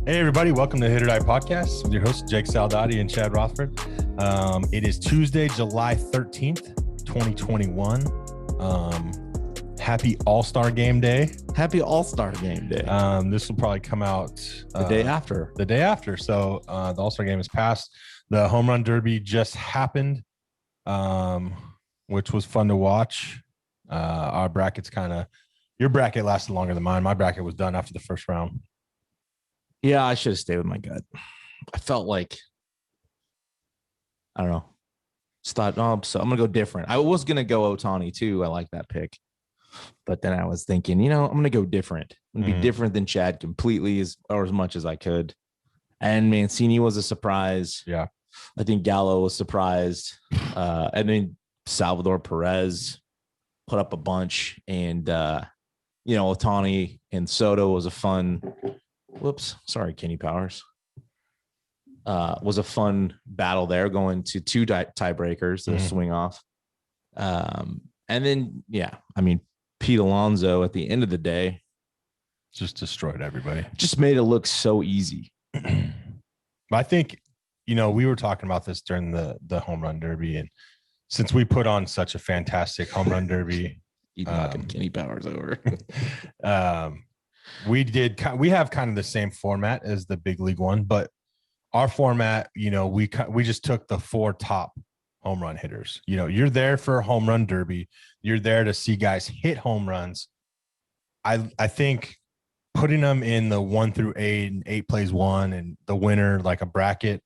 Hey, everybody. Welcome to HIT.OR.DIE podcast with your hosts, HIT.OR.DIE and Chad Rothford. It is Tuesday, July 13th, 2021. Happy All-Star Game Day. Happy All-Star Game Day. This will probably come out the day after. The day after. So the All-Star Game is passed. The Home Run Derby just happened, which was fun to watch. Our bracket's your bracket lasted longer than mine. My bracket was done after the first round. Yeah, I should have stayed with my gut. I felt like, I don't know. Just thought, so I'm going to go different. I was going to go Ohtani too. I like that pick. But then I was thinking, I'm going to go different. I'm going to be different than Chad completely as much as I could. And Mancini was a surprise. Yeah. I think Gallo was surprised. And then Salvador Perez put up a bunch. And, Ohtani and Soto was a fun... Whoops. Sorry, Kenny Powers. Was a fun battle there, going to two tiebreakers, the swing off. And then, Pete Alonso at the end of the day just destroyed everybody. Just made it look so easy. I think, we were talking about this during the Home Run Derby. And since we put on such a fantastic Home Run Derby, knocking Kenny Powers over. We have kind of the same format as the big league one, but our format, we just took the four top home run hitters. You're there for a home run derby. You're there to see guys hit home runs. I think putting them in the 1 through 8 and 8 plays 1 and the winner, like a bracket,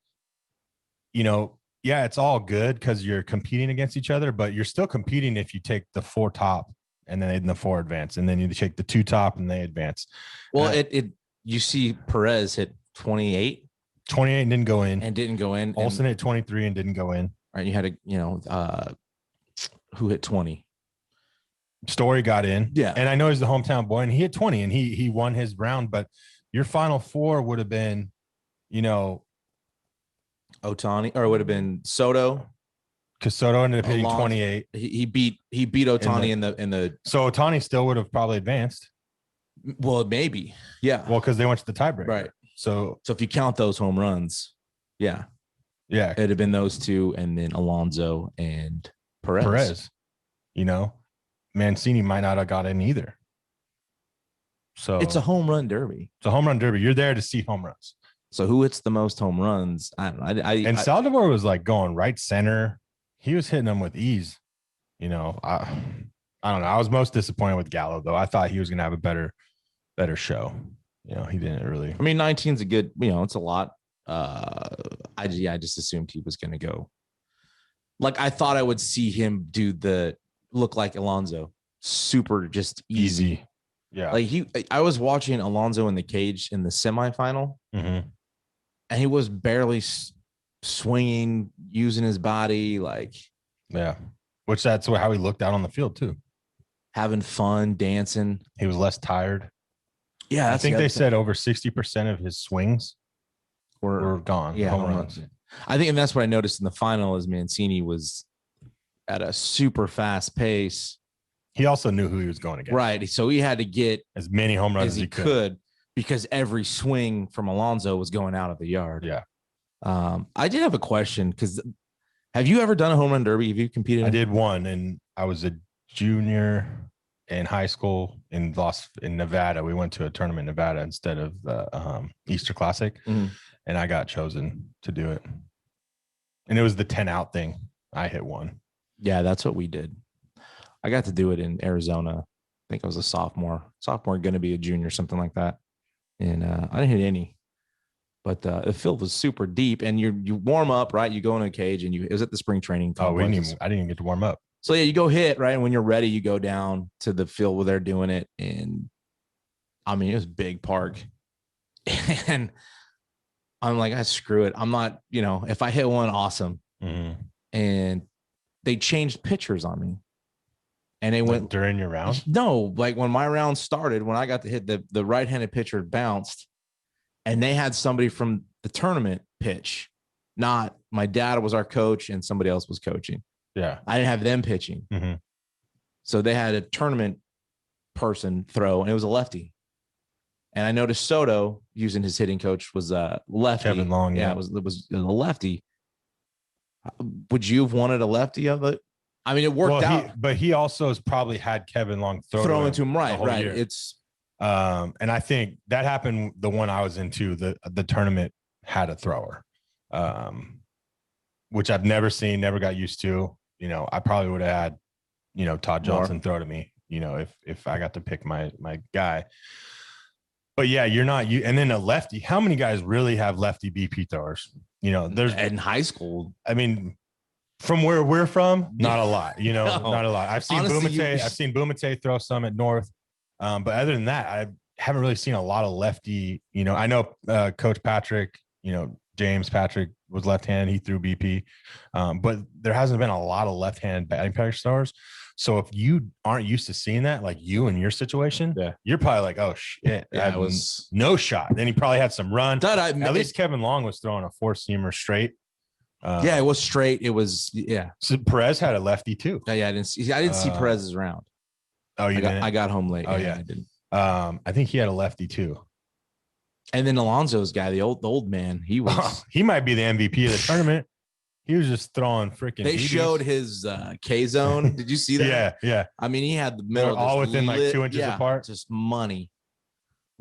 it's all good because you're competing against each other, but you're still competing if you take the four top and then in the 4 advance, and then you take the 2 top and they advance. Well, you see Perez hit 28 and didn't go in. Olsen hit 23 and didn't go in. Right. You had who hit 20? Story got in. Yeah. And I know he's the hometown boy and he hit 20 and he won his round, but your final 4 would have been, Ohtani, or it would have been Soto. Because Soto ended up hitting 28. He beat Ohtani in the. So Ohtani still would have probably advanced. Well, maybe. Yeah. Well, because they went to the tiebreaker. Right. So if you count those home runs, yeah. It'd have been those 2 and then Alonso and Perez. Mancini might not have got in either. So it's a home run derby. It's a home run derby. You're there to see home runs. So who hits the most home runs? I don't know. And Salvador was like going right center. He was hitting them with ease. I don't know. I was most disappointed with Gallo, though. I thought he was going to have a better show. He didn't really. 19's a good, it's a lot. I just assumed he was going to go. Like, I thought I would see him look like Alonso. Super just easy. Yeah. Like I was watching Alonso in the cage in the semifinal, and he was barely swinging, using his body, which that's how he looked out on the field too, having fun, dancing. He was less tired. Yeah, I think they said over 60% of his swings were gone. Yeah, home runs. I think, and that's what I noticed in the final is Mancini was at a super fast pace. He also knew who he was going against, right? So he had to get as many home runs as he could because every swing from Alonso was going out of the yard. Yeah. I did have a question, because have you ever done a home run derby? Have you competed? I did one, and I was a junior in high school in Nevada. We went to a tournament in Nevada instead of the Easter Classic, and I got chosen to do it. And it was the 10 out thing. I hit 1. Yeah, that's what we did. I got to do it in Arizona. I think I was a sophomore going to be a junior, something like that. And I didn't hit any. But the field was super deep, and you warm up, right? You go in a cage, and it was at the spring training complex. I didn't even get to warm up. So yeah, you go hit, right? And when you're ready, you go down to the field where they're doing it. And it was a big park. And I'm like, screw it. I'm not, if I hit one, awesome. And they changed pitchers on me. And they went during your round? No, like when my round started, when I got to hit the right-handed pitcher bounced. And they had somebody from the tournament pitch, not my dad was our coach and somebody else was coaching. Yeah. I didn't have them pitching. So they had a tournament person throw, and it was a lefty. And I noticed Soto, using his hitting coach, was lefty. Kevin Long. Yeah, it was a lefty. Would you have wanted a lefty of it? I mean, it worked out. But he also has probably had Kevin Long throw into him, right? Year. It's and I think that happened. The one I was into, the tournament had a thrower, which I've never seen, never got used to. You know, I probably would have had, Todd Johnson throw to me, if I got to pick my guy. But yeah, you're not you. And then a lefty. How many guys really have lefty BP throwers? There's in high school. I mean, from where we're from, not a lot. No. Not a lot. I've seen Bumate. I've seen Bumate throw some at North, but other than that, I haven't really seen a lot of lefty. I know Coach Patrick. James Patrick was left-handed. He threw BP, but there hasn't been a lot of left-handed batting practice throwers. So if you aren't used to seeing that, like you in your situation, you're probably like, oh shit, it was no shot. Then he probably had some run. At least Kevin Long was throwing a four-seamer straight. It was straight. It was So Perez had a lefty too. I didn't see Perez's round. Oh, I got home late. Oh yeah, I didn't. I think he had a lefty too. And then Alonso's guy, the old man, he was. He might be the MVP of the tournament. He was just throwing freaking. They showed his K zone. Did you see that? Yeah. I mean, he had the middle all within like 2 inches apart. Just money.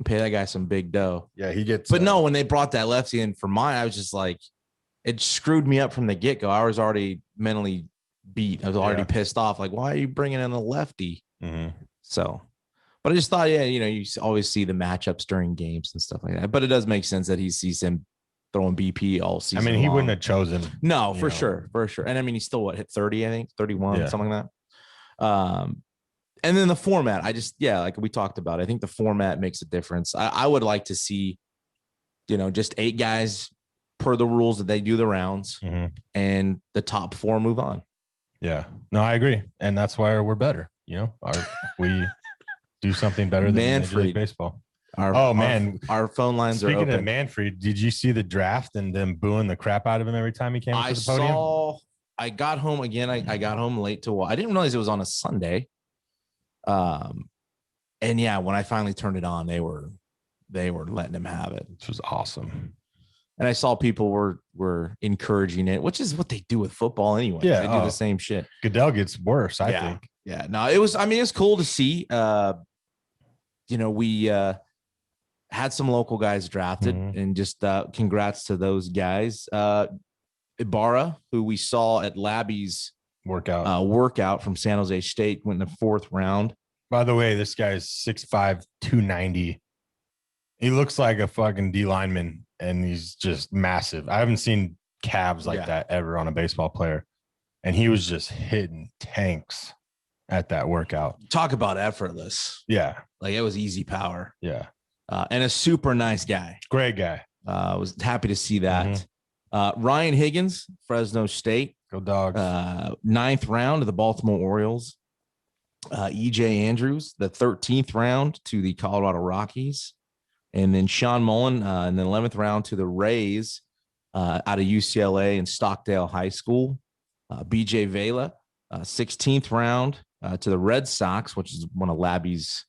Pay that guy some big dough. Yeah, he gets. But no, when they brought that lefty in for mine, I was just like, it screwed me up from the get go. I was already mentally beat. I was already pissed off. Like, why are you bringing in a lefty? Mm-hmm. So, but I just thought, you always see the matchups during games and stuff like that. But it does make sense that he sees him throwing BP all season. I mean, he wouldn't have chosen. No, for sure. And I mean, he's still hit 30, I think 31, something like that. And then the format, like we talked about, I think the format makes a difference. I would like to see, just 8 guys per the rules that they do the rounds, and the top 4 move on. Yeah, no, I agree. And that's why we're better. We do something better than Major League Baseball. Our phone lines are open. Speaking of Manfred, did you see the draft and them booing the crap out of him every time he came to the podium? I got home again. I got home late to watch. I didn't realize it was on a Sunday. And yeah, when I finally turned it on, they were letting him have it, which was awesome. And I saw people were encouraging it, which is what they do with football anyway. Yeah, they do the same shit. Goodell gets worse, I think. Yeah, no, it was. I mean, it's cool to see. We had some local guys drafted, and just congrats to those guys. Ibarra, who we saw at Labby's workout from San Jose State, went in the 4th round. By the way, this guy's 6'5", 290. He looks like a fucking D lineman, and he's just massive. I haven't seen calves like that ever on a baseball player. And he was just hitting tanks at that workout. Talk about effortless. Yeah. Like, it was easy power. Yeah. And a super nice guy. Great guy. Was happy to see that. Ryan Higgins, Fresno State. Go Dogs. 9th round of the Baltimore Orioles. EJ Andrews, the 13th round to the Colorado Rockies. And then Sean Mullen in the 11th round to the Rays out of UCLA and Stockdale High School. BJ Vela, 16th round to the Red Sox, which is one of Labby's.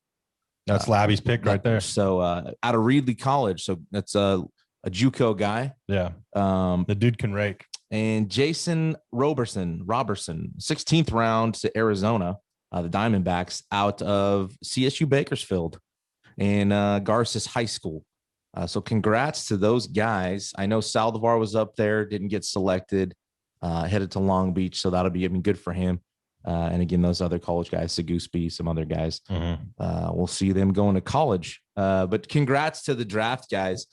That's Labby's pick right there. So out of Reedley College. So that's a JUCO guy. Yeah. The dude can rake. And Jason Roberson, 16th round to Arizona, the Diamondbacks out of CSU Bakersfield and Garces High School. So congrats to those guys. I know Saldivar was up there, didn't get selected, headed to Long Beach. So that'll be good for him. And again, those other college guys, Saguspi, some other guys, we'll see them going to college. But congrats to the draft guys.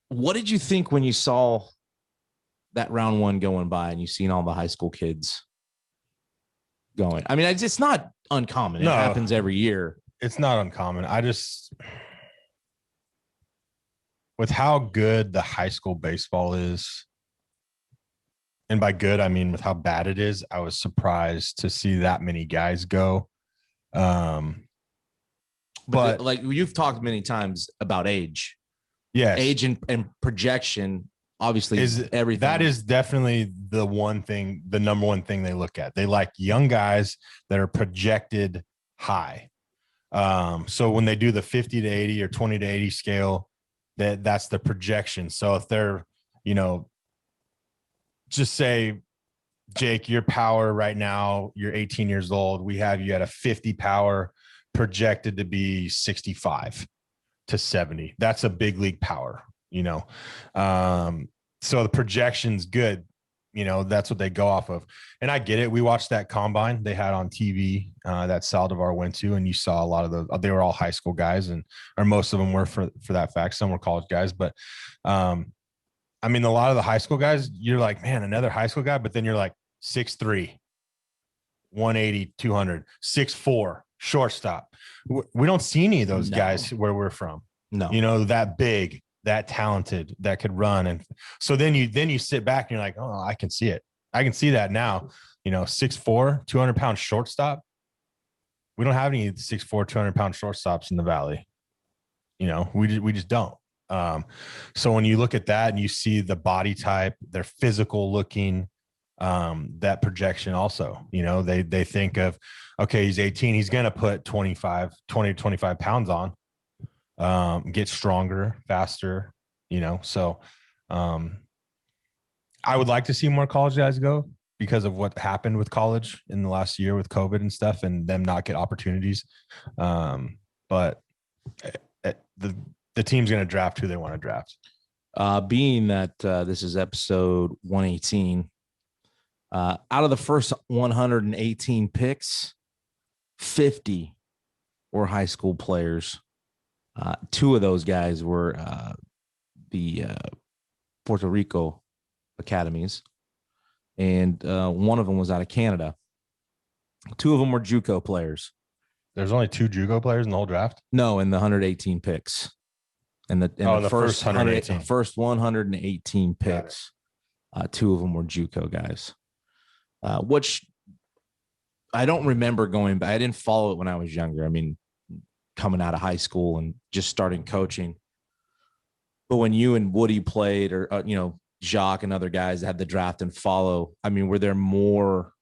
What did you think when you saw that round 1 going by and you seen all the high school kids going? I mean, it's not uncommon. It happens every year. It's not uncommon. With how good the high school baseball is, and by good, I mean with how bad it is, I was surprised to see that many guys go. But like you've talked many times about age. Yes. Age and projection obviously is everything. That is definitely the number one thing they look at. They like young guys that are projected high. So when they do the 50 to 80 or 20 to 80 scale, that's the projection. So if they're, you know, just say, Jake, your power right now, you're 18 years old. We have you at a 50 power, projected to be 65 to 70. That's a big league power, you know. So the projection's good. You know, that's what they go off of. And I get it. We watched that combine they had on TV that Saldivar went to, and you saw a lot of those. They were all high school guys, or most of them were for that fact. Some were college guys, but I mean, a lot of the high school guys, you're like, man, another high school guy, but then you're like 6'3", 180, 200, 6'4", shortstop. We don't see any of those guys where we're from. No, you know, that big, that talented, that could run. And so then you sit back and you're like, oh, I can see it. I can see that now. You know, 6'4", 200-pound shortstop. We don't have any 6'4", 200-pound shortstops in the Valley. You know, we just don't. So when you look at that and you see the body type, they're physical looking, that projection also, you know, they think of, okay, he's 18, he's going to put 20 to 25 pounds on, get stronger, faster, you know? So, I would like to see more college guys go because of what happened with college in the last year with COVID and stuff, and them not get opportunities. But the team's going to draft who they want to draft. Being that this is episode 118, out of the first 118 picks, 50 were high school players. Two of those guys were the Puerto Rico academies, and one of them was out of Canada. Two of them were JUCO players. There's only 2 JUCO players in the whole draft? No, in the 118 picks. And the first 118. First 118 picks, 2 of them were JUCO guys, which I don't remember going back. I didn't follow it when I was younger. I mean, coming out of high school and just starting coaching. But when you and Woody played, or you know, Jacques and other guys had the draft and follow, I mean, were there more?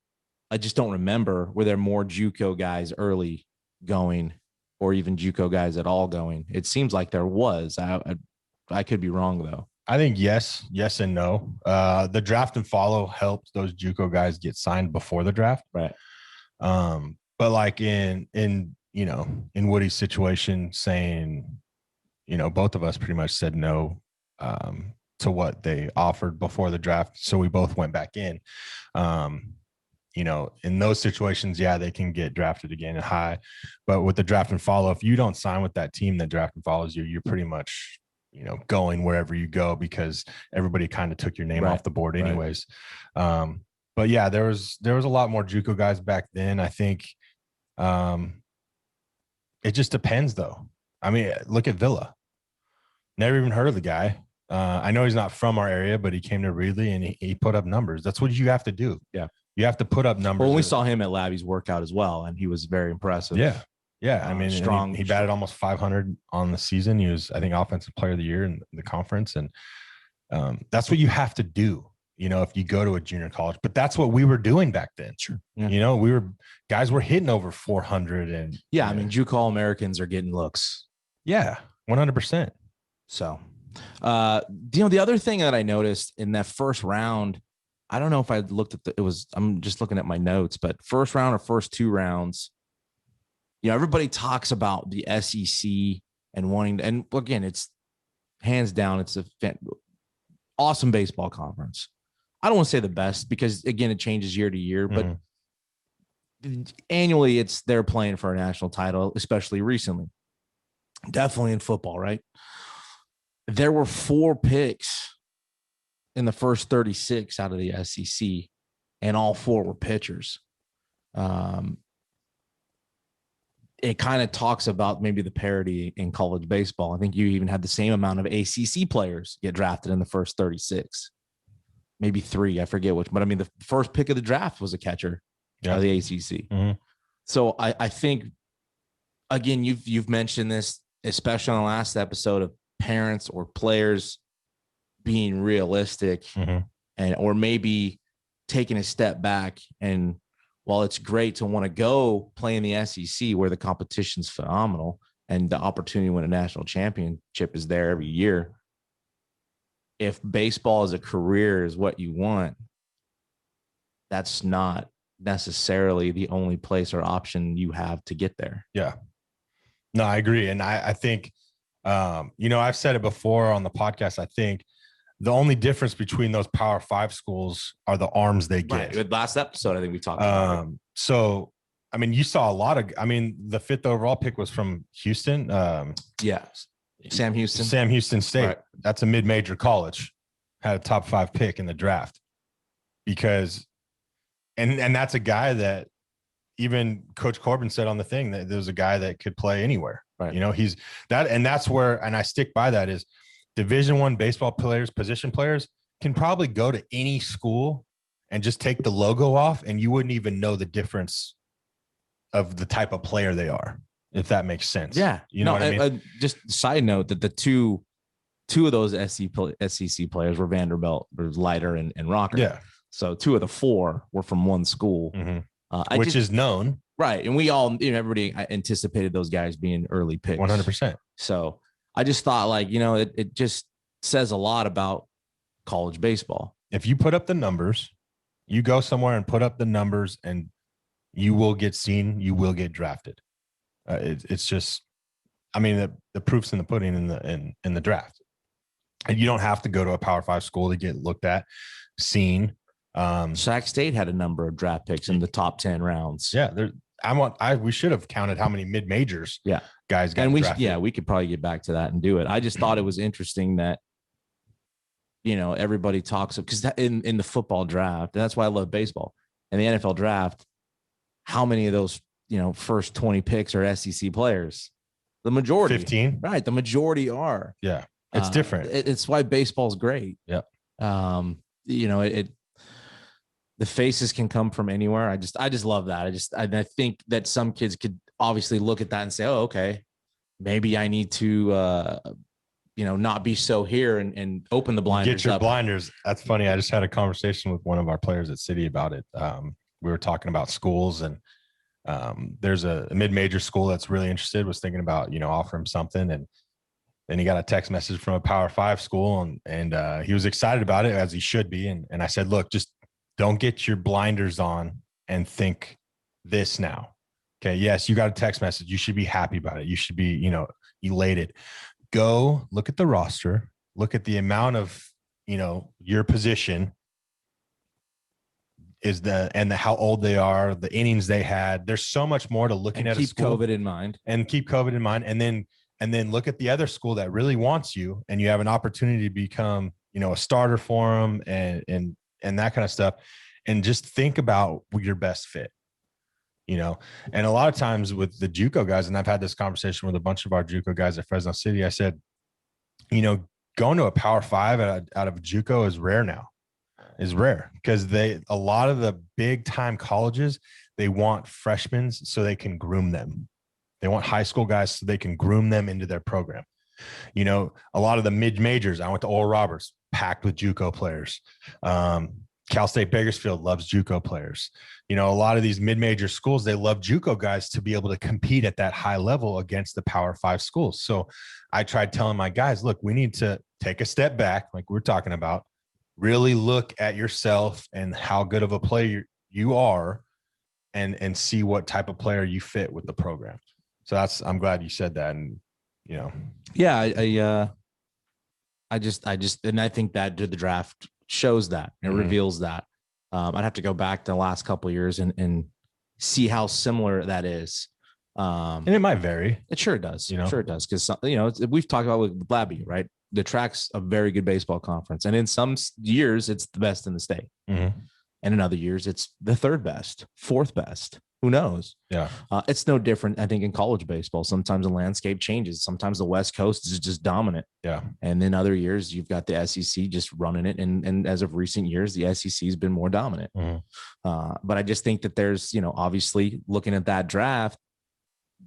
I just don't remember. Were there more JUCO guys early going, or even JUCO guys at all going? It seems like there was. I could be wrong though. I think yes and no. The draft and follow helped those JUCO guys get signed before the draft, right? But like in you know, in Woody's situation, saying, you know, both of us pretty much said no to what they offered before the draft, so we both went back in. You know, in those situations, yeah, they can get drafted again at high, but with the draft and follow, if you don't sign with that team that draft and follows you, you're pretty much, you know, going wherever you go because everybody kind of took your name off the board anyways. But yeah, there was a lot more JUCO guys back then. I think it just depends though. I mean, look at Villa. Never even heard of the guy. I know he's not from our area, but he came to Reedley and he put up numbers. That's what you have to do. Yeah. You have to put up numbers. Well, we saw him at Labby's workout as well, and he was very impressive. Yeah. I mean, strong. He batted almost 500 on the season. He was, I think, offensive player of the year in the conference. And that's what you have to do, you know, if you go to a junior college. But that's what we were doing back then. Sure. Yeah. You know, guys were hitting over 400. And yeah, I mean, JUCO All-Americans are getting looks. Yeah, 100%. So, you know, the other thing that I noticed in that first round, I don't know if I looked at I'm just looking at my notes, but first round or first 2 rounds, you know, everybody talks about the SEC and wanting to, and again, it's hands down, it's awesome baseball conference. I don't want to say the best because again, it changes year to year, but annually they're playing for a national title, especially recently. Definitely in football, right? There were 4 picks in the first 36 out of the SEC, and all 4 were pitchers. It kind of talks about maybe the parity in college baseball. I think you even had the same amount of ACC players get drafted in the first 36, maybe 3, I forget which, but I mean, the first pick of the draft was a catcher out of the ACC. Mm-hmm. So I think, again, you've mentioned this, especially on the last episode, of parents or players being realistic or maybe taking a step back and while it's great to want to go play in the SEC where the competition's phenomenal and the opportunity to win a national championship is there every year, if baseball as a career is what you want, that's not necessarily the only place or option you have to get there. Yeah. No, I agree. And I think, I've said it before on the podcast. I think the only difference between those Power 5 schools are the arms they get. Right. Last episode, I think we talked about it. So, I mean, you saw a lot of, the 5th overall pick was from Houston. Sam Houston. Sam Houston State. Right. That's a mid-major college. Had a top 5 pick in the draft because, and that's a guy that even Coach Corbin said on the thing that there's a guy that could play anywhere. Right. He's that, and that's where, and I stick by that, is Division I baseball players, position players can probably go to any school and just take the logo off, and you wouldn't even know the difference of the type of player they are, if that makes sense. Yeah. You know what I mean? Just side note that the two of those SEC players were Vanderbilt, or Leiter and Rocker. Yeah. So 2 of the 4 were from one school, which is known. Right. And we all, everybody anticipated those guys being early picks. 100%. So I just thought, like, it just says a lot about college baseball. If you put up the numbers, you go somewhere and put up the numbers, and you will get seen, you will get drafted. It's just, the proof's in the pudding in the draft. And you don't have to go to a Power 5 school to get looked at, seen. Sac State had a number of draft picks in the top 10 rounds. Yeah. We should have counted how many mid-majors guys got drafted. We could probably get back to that and do it. I just thought it was interesting that, everybody talks, because in the football draft, and that's why I love baseball, and the NFL draft, how many of those, first 20 picks are SEC players? The majority. 15. Right. The majority are. Yeah. It's different. It's why baseball's great. Yeah. The faces can come from anywhere. I just love that. I think that some kids could obviously look at that and say, oh, okay, maybe I need to, not be so here and open the blinders. Get your blinders. That's funny. I just had a conversation with one of our players at City about it. We were talking about schools, and there's a mid-major school that's really interested, was thinking about, offer him something. And then he got a text message from a Power 5 school, and he was excited about it, as he should be. And I said, look, just don't get your blinders on and think this now. Okay. Yes, you got a text message. You should be happy about it. You should be, elated. Go look at the roster, look at the amount of, your position is how old they are, the innings they had. There's so much more to looking at. Keep COVID in mind. And then look at the other school that really wants you, and you have an opportunity to become, a starter for them and that kind of stuff. And just think about your best fit, and a lot of times with the JUCO guys, and I've had this conversation with a bunch of our JUCO guys at Fresno City. I said, going to a Power 5 out of JUCO is rare because a lot of the big time colleges, they want freshmen so they can groom them. They want high school guys so they can groom them into their program. A lot of the mid-majors, I went to Oral Roberts, packed with JUCO players. Cal State Bakersfield loves JUCO players. A lot of these mid-major schools, they love JUCO guys to be able to compete at that high level against the Power 5 schools. So I tried telling my guys, look, we need to take a step back, like we're talking about, really look at yourself and how good of a player you are, and see what type of player you fit with the program. So I'm glad you said that. And, yeah, I think that the draft shows that, it reveals that. I'd have to go back to the last couple of years and see how similar that is. And it might vary. It sure does. Sure it does. Cause we've talked about with Blabby, right? The track's a very good baseball conference. And in some years it's the best in the state. Mm-hmm. And in other years it's the third best, fourth best. Who knows? Yeah. It's no different, I think, in college baseball. Sometimes the landscape changes. Sometimes the West Coast is just dominant. Yeah. And then other years, you've got the SEC just running it. And as of recent years, the SEC has been more dominant. Mm-hmm. But I just think that there's, obviously looking at that draft,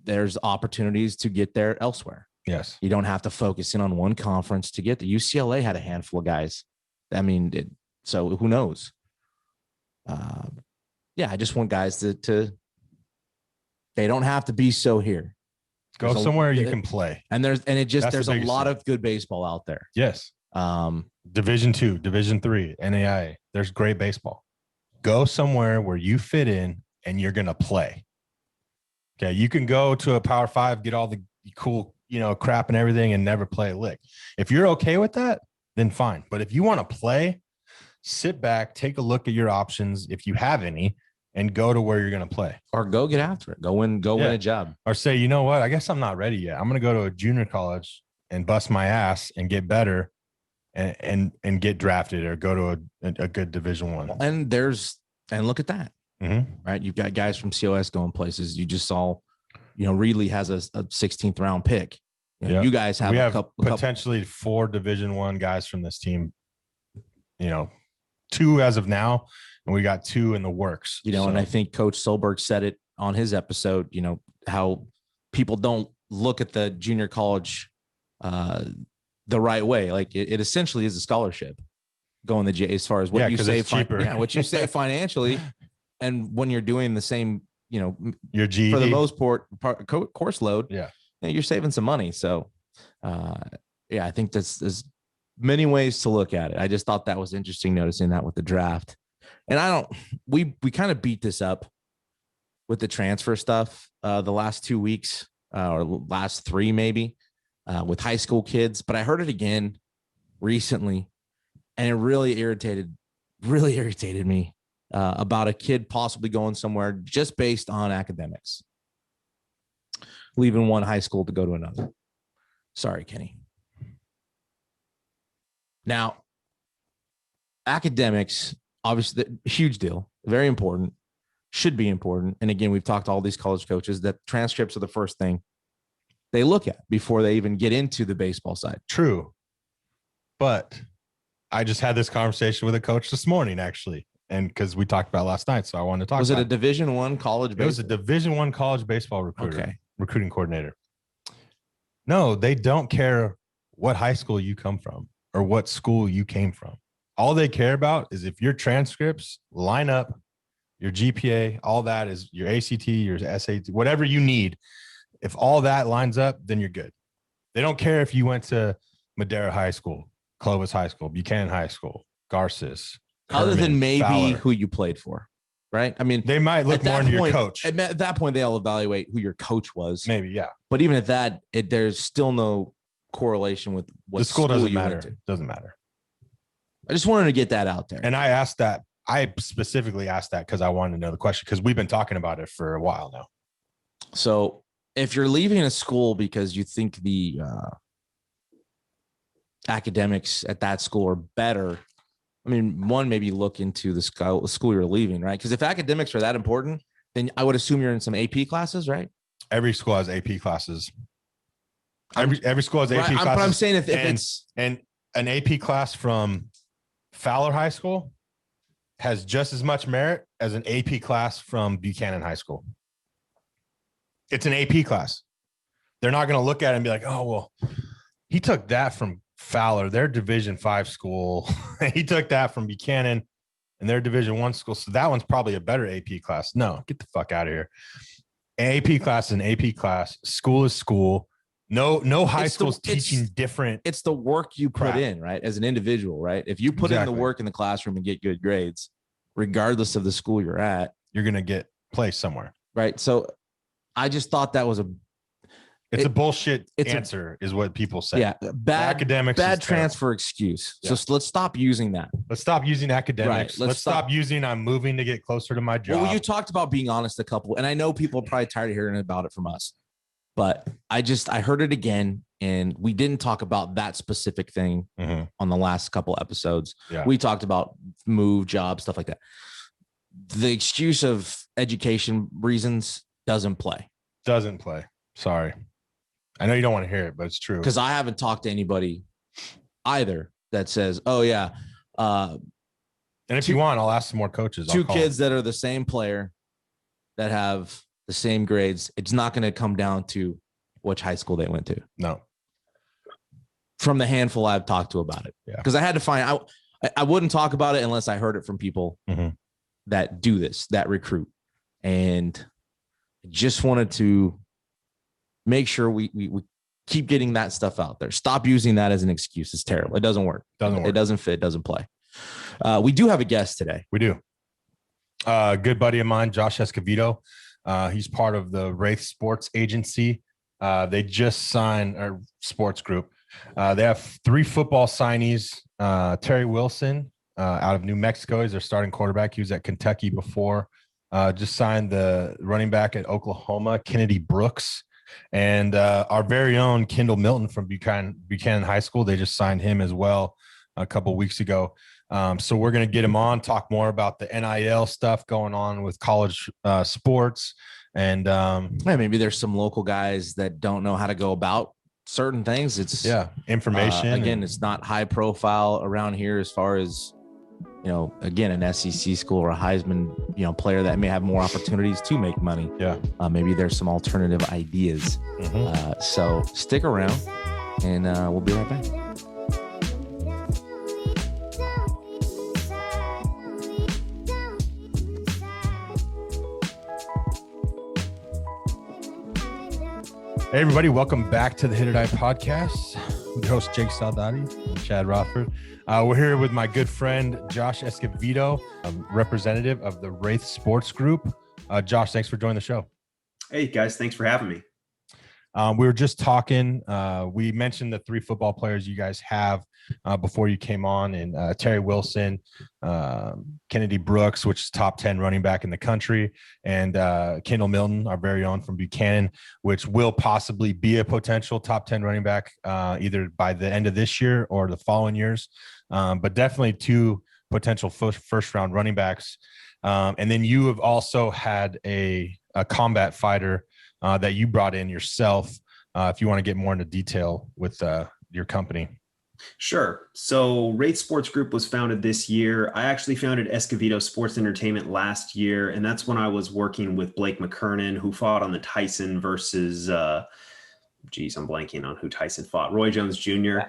there's opportunities to get there elsewhere. Yes. You don't have to focus in on one conference to get there. UCLA had a handful of guys. So who knows? I just want guys to they don't have to be so here. Go somewhere you can play. And there's a lot thing. of good baseball out there. Yes. Division II, Division III, NAIA. There's great baseball. Go somewhere where you fit in and you're gonna play. Okay. You can go to a Power 5, get all the cool, crap and everything and never play a lick. If you're okay with that, then fine. But if you want to play, sit back, take a look at your options if you have any, and go to where you're going to play. Or go get after it. Go win a job. Or say, you know what? I guess I'm not ready yet. I'm going to go to a junior college and bust my ass and get better and get drafted or go to a good Division I. And look at that. Mm-hmm. Right. You've got guys from COS going places. You just saw, Reedley has a 16th round pick. You guys have a couple potentially 4 Division I guys from this team, 2 as of now, and we got 2 in the works. And I think Coach Solberg said it on his episode, how people don't look at the junior college the right way. Like it essentially is a scholarship going the J as far as what you say, what you say financially. And when you're doing the same, your GED for the most part course load, you're saving some money. So, I think there's many ways to look at it. I just thought that was interesting noticing that with the draft. And we kind of beat this up with the transfer stuff the last 2 weeks or last 3 maybe with high school kids, but I heard it again recently and it really irritated me about a kid possibly going somewhere just based on academics, leaving one high school to go to another. Sorry, Kenny. Now, academics, obviously, huge deal, very important, should be important. And again, we've talked to all these college coaches that transcripts are the first thing they look at before they even get into the baseball side. True. But I just had this conversation with a coach this morning, actually. And because we talked about last night, so I wanted to talk. Was it a Division I college? It was a Division I college baseball recruiter, okay. Recruiting coordinator. No, they don't care what high school you come from or what school you came from. All they care about is if your transcripts line up, your GPA, all that is your ACT, your SAT, whatever you need. If all that lines up, then you're good. They don't care if you went to Madera High School, Clovis High School, Buchanan High School, Garces. Other Kerman, than maybe Fowler. Who you played for, right? I mean, they might look more into your coach. At that point, they'll evaluate who your coach was. Maybe, yeah. But even at that, there's still no correlation with what the school doesn't you matter. went to. Doesn't matter. I just wanted to get that out there. And I asked that. I specifically asked that because I wanted to know the question because we've been talking about it for a while now. So if you're leaving a school because you think the academics at that school are better, I mean, one, maybe look into the school you're leaving, right? Because if academics are that important, then I would assume you're in some AP classes, right? Every school has AP classes. Every school has AP classes. But I'm saying if it's and an AP class from Fowler High School has just as much merit as an AP class from Buchanan High School. It's an AP class. They're not going to look at it and be like, oh, well, he took that from Fowler, their Division V school. He took that from Buchanan and their Division I school. So that one's probably a better AP class. No, get the fuck out of here. An AP class is an AP class. School is school. No high school's teaching different. It's the work you put in, right? As an individual, right? If you put in the work in the classroom and get good grades, regardless of the school you're at, you're going to get placed somewhere. Right. So I just thought that was a bullshit answer is what people say. Yeah. Bad transfer excuse. Yeah. So let's stop using that. Let's stop using academics. Right. Let's stop using I'm moving to get closer to my job. Well, you talked about being honest a couple, and I know people are probably tired of hearing about it from us, but I heard it again, and we didn't talk about that specific thing on the last couple episodes. Yeah. We talked about move, job, stuff like that. The excuse of education reasons doesn't play. Sorry. I know you don't want to hear it, but it's true. Because I haven't talked to anybody either that says, oh, yeah. And if you want, I'll ask some more coaches. Two kids that are the same player that have the same grades. It's not going to come down to which high school they went to. No. From the handful I've talked to about it. Yeah. Because I had to find out. I wouldn't talk about it unless I heard it from people that do this, that recruit. And just wanted to make sure we keep getting that stuff out there. Stop using that as an excuse. It's terrible. It doesn't work. It doesn't fit. Doesn't play. We do have a guest today. We do. Good buddy of mine, Josh Escovedo. He's part of the Wraith Sports Agency. They just signed our sports group. They have 3 football signees. Terry Wilson out of New Mexico. He's their starting quarterback. He was at Kentucky before. Just signed the running back at Oklahoma, Kennedy Brooks. And our very own Kendall Milton from Buchanan High School. They just signed him as well a couple of weeks ago. So we're going to get him on, talk more about the NIL stuff going on with college sports. And maybe there's some local guys that don't know how to go about certain things. It's information. Again, it's not high profile around here as far as, again, an SEC school or a Heisman, player that may have more opportunities to make money. Yeah. Maybe there's some alternative ideas. So stick around and we'll be right back. Hey, everybody. Welcome back to the HIT.OR.DIE podcast. I'm your host, Jake Saldati and Chad Rothford. We're here with my good friend, Josh Escovedo, a representative of the Wraith Sports Group. Josh, thanks for joining the show. Hey, guys. Thanks for having me. We were just talking. We mentioned the 3 football players you guys have before you came on, and Terry Wilson, Kennedy Brooks, which is top 10 running back in the country, and Kendall Milton, our very own from Buchanan, which will possibly be a potential top 10 running back either by the end of this year or the following years. But definitely 2 potential first round running backs. And then you have also had a combat fighter that you brought in yourself, if you want to get more into detail with your company. Sure. So Wraith Sports Group was founded this year. I actually founded Escovedo Sports Entertainment last year, and that's when I was working with Blake McKernan, who fought on the Tyson versus, I'm blanking on who Tyson fought, Roy Jones Jr.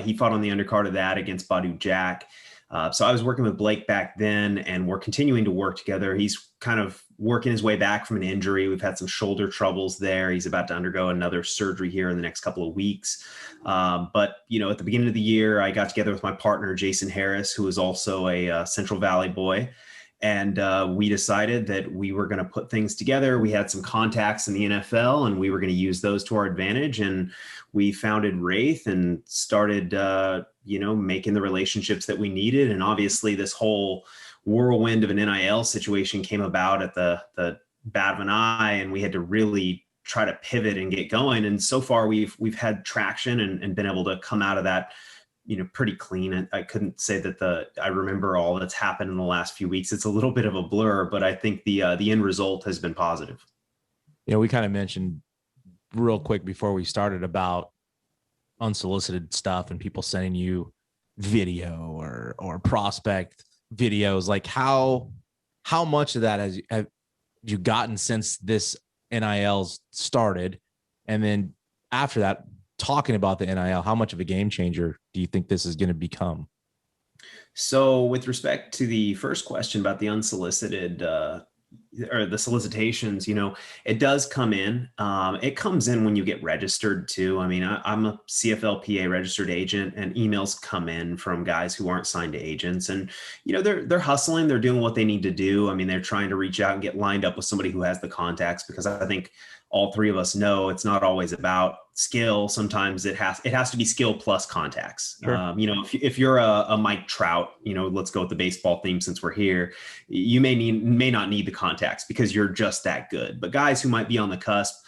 He fought on the undercard of that against Badu Jack. So I was working with Blake back then, and we're continuing to work together. He's kind of working his way back from an injury. We've had some shoulder troubles there. He's about to undergo another surgery here in the next couple of weeks. But, at the beginning of the year, I got together with my partner, Jason Harris, who is also a Central Valley boy. And we decided that we were going to put things together. We had some contacts in the NFL, and we were going to use those to our advantage. And we founded Wraith and started, making the relationships that we needed. And obviously this whole whirlwind of an NIL situation came about at the bat of an eye, and we had to really try to pivot and get going. And so far we've had traction and been able to come out of that, pretty clean. I couldn't say that I remember all that's happened in the last few weeks. It's a little bit of a blur, but I think the end result has been positive. We kind of mentioned real quick before we started about unsolicited stuff and people sending you video or prospect videos. Like how much of that have you gotten since this NIL's started? And then after that, talking about the NIL, how much of a game changer do you think this is going to become? So with respect to the first question about the unsolicited or the solicitations, it does come in. It comes in when you get registered too. I mean, I'm a CFLPA registered agent, and emails come in from guys who aren't signed to agents, and they're hustling. They're doing what they need to do. I mean, they're trying to reach out and get lined up with somebody who has the contacts, because I think all 3 of us know it's not always about skill. Sometimes it has to be skill plus contacts. Sure. If you're a Mike Trout, let's go with the baseball theme since we're here, you may not need the contacts because you're just that good. But guys who might be on the cusp,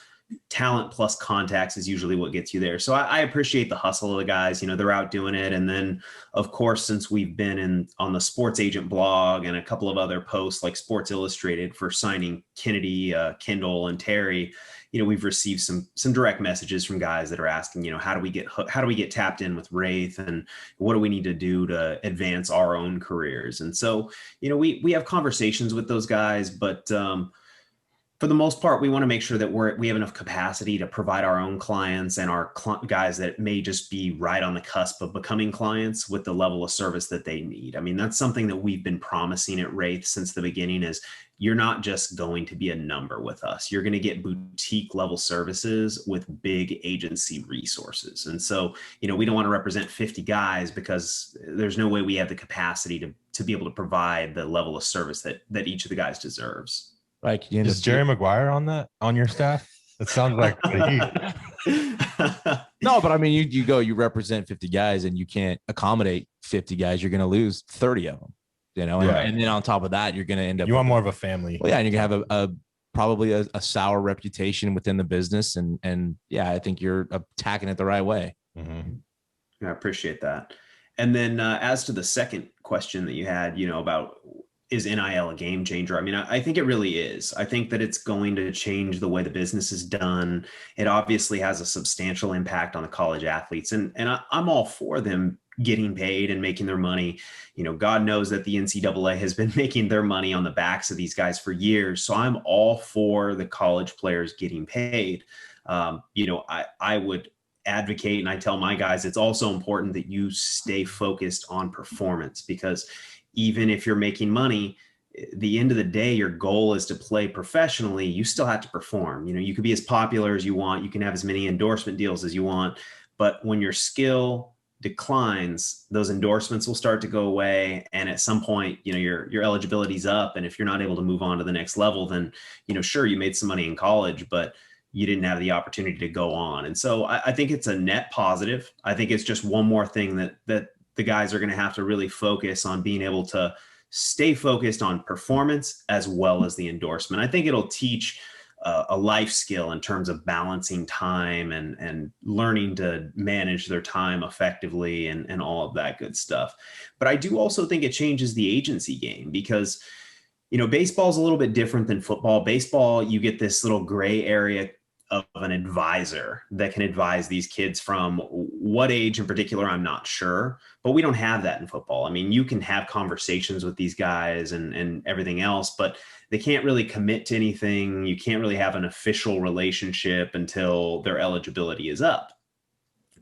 talent plus contacts is usually what gets you there. So I appreciate the hustle of the guys. They're out doing it. And then, of course, since we've been on the Sports Agent blog and a couple of other posts like Sports Illustrated for signing Kennedy, Kendall, and Terry, we've received some direct messages from guys that are asking, how do we get tapped in with Wraith, and what do we need to do to advance our own careers? And so, we have conversations with those guys, but For the most part, we want to make sure that we have enough capacity to provide our own clients and our guys that may just be right on the cusp of becoming clients with the level of service that they need. I mean, that's something that we've been promising at Wraith since the beginning is you're not just going to be a number with us. You're going to get boutique level services with big agency resources. And so, we don't want to represent 50 guys because there's no way we have the capacity to be able to provide the level of service that each of the guys deserves. Right. Is Jerry Maguire on your staff? It sounds like No, but I mean, you represent 50 guys and you can't accommodate 50 guys. You're going to lose 30 of them, and then on top of that, you're going to end up. You want more of a family. Well, yeah. And you're going to have probably a sour reputation within the business. And yeah, I think you're attacking it the right way. Mm-hmm. I appreciate that. And then as to the second question that you had, about is NIL a game changer? I mean, I think it really is. I think that it's going to change the way the business is done. It obviously has a substantial impact on the college athletes. And I'm all for them getting paid and making their money. God knows that the NCAA has been making their money on the backs of these guys for years. So I'm all for the college players getting paid. I would advocate, and I tell my guys, it's also important that you stay focused on performance, because even if you're making money, at the end of the day, your goal is to play professionally. You still have to perform. You can be as popular as you want. You can have as many endorsement deals as you want. But when your skill declines, those endorsements will start to go away. And at some point, your eligibility's up. And if you're not able to move on to the next level, then, sure, you made some money in college, but you didn't have the opportunity to go on. And so I think it's a net positive. I think it's just one more thing that the guys are going to have to really focus on, being able to stay focused on performance as well as the endorsement. I think it'll teach a life skill in terms of balancing time and learning to manage their time effectively and all of that good stuff. But I do also think it changes the agency game, because, baseball is a little bit different than football. Baseball, you get this little gray area of an advisor that can advise these kids from what age in particular, I'm not sure, but we don't have that in football. I mean, you can have conversations with these guys and everything else, but they can't really commit to anything. You can't really have an official relationship until their eligibility is up.